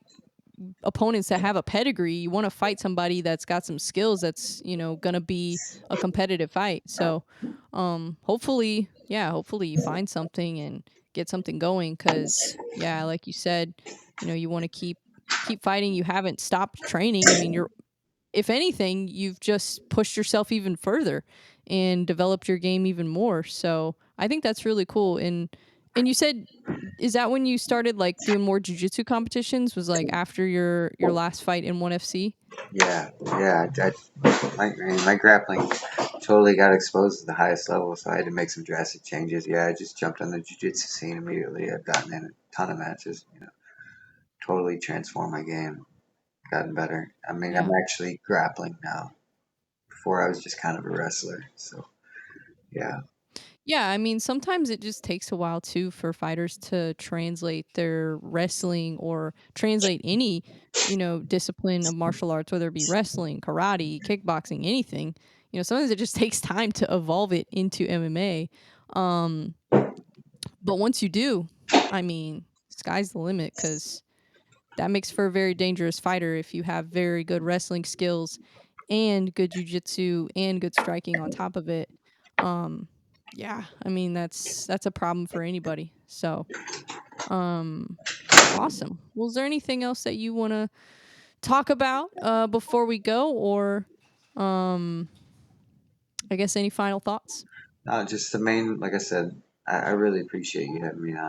opponents that have a pedigree. You want to fight somebody that's got some skills that's, going to be a competitive fight. So, hopefully you find something and get something going cuz yeah, like you said, you want to keep fighting. You haven't stopped training. I mean, you're if anything, you've just pushed yourself even further and developed your game even more. So, I think that's really cool. And you said, is that when you started like doing more jujitsu competitions? Was like after your last fight in 1FC? Yeah, yeah. My grappling totally got exposed to the highest level, so I had to make some drastic changes. Yeah, I just jumped on the jiu-jitsu scene immediately. I've gotten in a ton of matches, totally transformed my game, gotten better. I mean, I'm Yeah. actually grappling now. Before I was just kind of a wrestler, so yeah. Yeah, I mean, sometimes it just takes a while too for fighters to translate their wrestling or translate any, discipline of martial arts, whether it be wrestling, karate, kickboxing, anything. Sometimes it just takes time to evolve it into MMA. Um, but once you do, I mean, sky's the limit because that makes for a very dangerous fighter if you have very good wrestling skills and good jujitsu and good striking on top of it. Um, yeah, I mean that's a problem for anybody. So, um, awesome. Well, is there anything else that you want to talk about before we go, or um, I guess any final thoughts? No, just the main, like I said, I really appreciate you having me on.